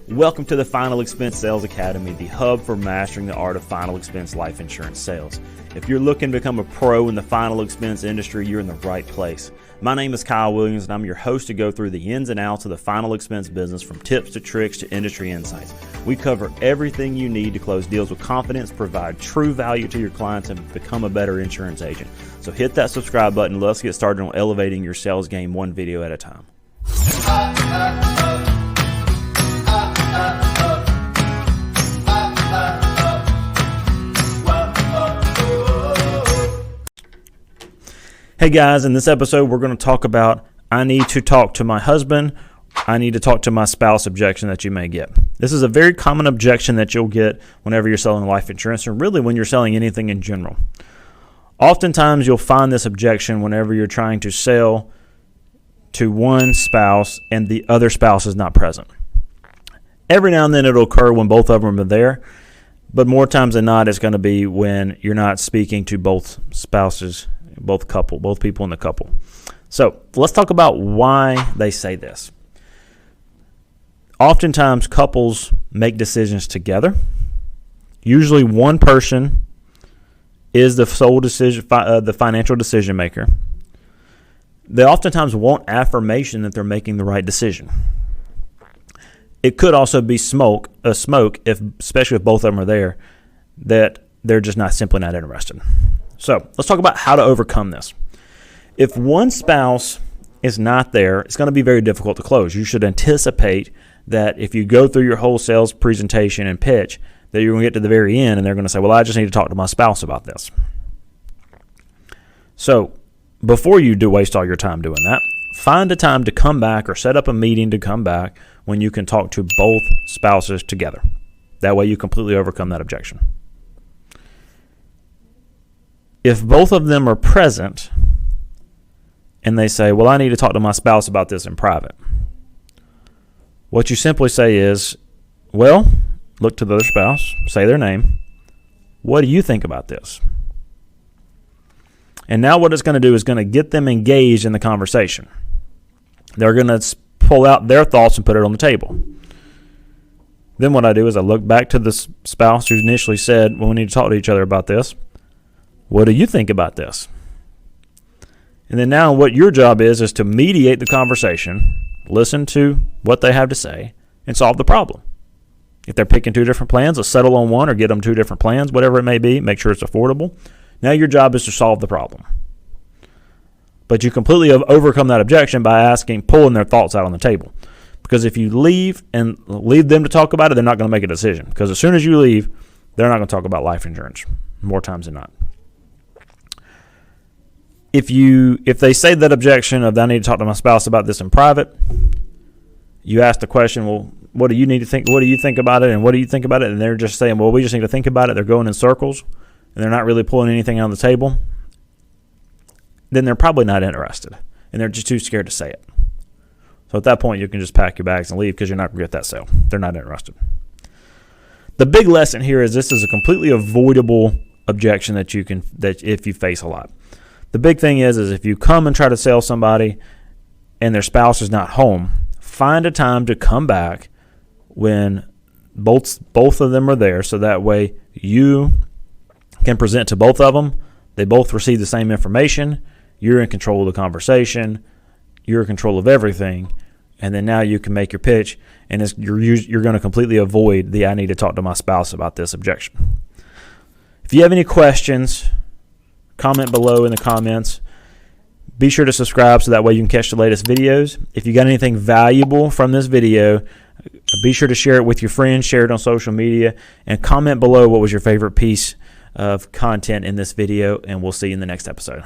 Welcome to the Final Expense Sales Academy, the hub for mastering the art of final expense life insurance sales. If you're looking to become a pro in the final expense industry, you're in the right place. My name is Kyle Williams, and I'm your host to go through the ins and outs of the final expense business, from tips to tricks to industry insights. We cover everything you need to close deals with confidence, provide true value to your clients, and become a better insurance agent. So hit that subscribe button. Let's get started on elevating your sales game one video at a time. Hey guys, in this episode we're going to talk about I need to talk to my husband, I need to talk to my spouse objection that you may get. This is a very common objection that you'll get whenever you're selling life insurance, and really when you're selling anything in general. Oftentimes you'll find this objection whenever you're trying to sell to one spouse and the other spouse is not present. Every now and then it'll occur when both of them are there, but more times than not it's going to be when you're not speaking to both spouses, both people in the couple. So let's talk about why they say this. Oftentimes couples make decisions together. Usually one person is the sole decision, the financial decision maker. They oftentimes want affirmation that they're making the right decision. It could also be smoke, especially if both of them are there, that they're just simply not interested. So let's talk about how to overcome this. If one spouse is not there, it's going to be very difficult to close. You should anticipate that if you go through your whole sales presentation and pitch, that you're going to get to the very end and they're going to say, well, I just need to talk to my spouse about this. So before you do waste all your time doing that, find a time to come back or set up a meeting to come back when you can talk to both spouses together. That way you completely overcome that objection. If both of them are present and they say, well, I need to talk to my spouse about this in private, what you simply say is, well, look to the other spouse, say their name. What do you think about this? And now what it's going to do is going to get them engaged in the conversation. They're going to pull out their thoughts and put it on the table. Then what I do is I look back to the spouse who initially said, well, we need to talk to each other about this. What do you think about this? And then now what your job is to mediate the conversation, listen to what they have to say, and solve the problem. If they're picking two different plans, let's settle on one or get them two different plans, whatever it may be, make sure it's affordable. Now your job is to solve the problem. But you completely overcome that objection by pulling their thoughts out on the table. Because if you leave them to talk about it, they're not going to make a decision. Because as soon as you leave, they're not going to talk about life insurance, more times than not. If they say that objection of I need to talk to my spouse about this in private, you ask the question, well, what do you need to think? What do you think about it? And what do you think about it? And they're just saying, well, we just need to think about it. They're going in circles and they're not really pulling anything on the table. Then they're probably not interested and they're just too scared to say it. So at that point, you can just pack your bags and leave because you're not going to get that sale. They're not interested. The big lesson here is this is a completely avoidable objection that if you face a lot. The big thing is if you come and try to sell somebody and their spouse is not home, find a time to come back when both of them are there, so that way you can present to both of them. They both receive the same information. You're in control of the conversation. You're in control of everything. And then now you can make your pitch, and you're going to completely avoid the I need to talk to my spouse about this objection. If you have any questions, comment below in the comments. Be sure to subscribe so that way you can catch the latest videos. If you got anything valuable from this video, be sure to share it with your friends, share it on social media, and comment below what was your favorite piece of content in this video, and we'll see you in the next episode.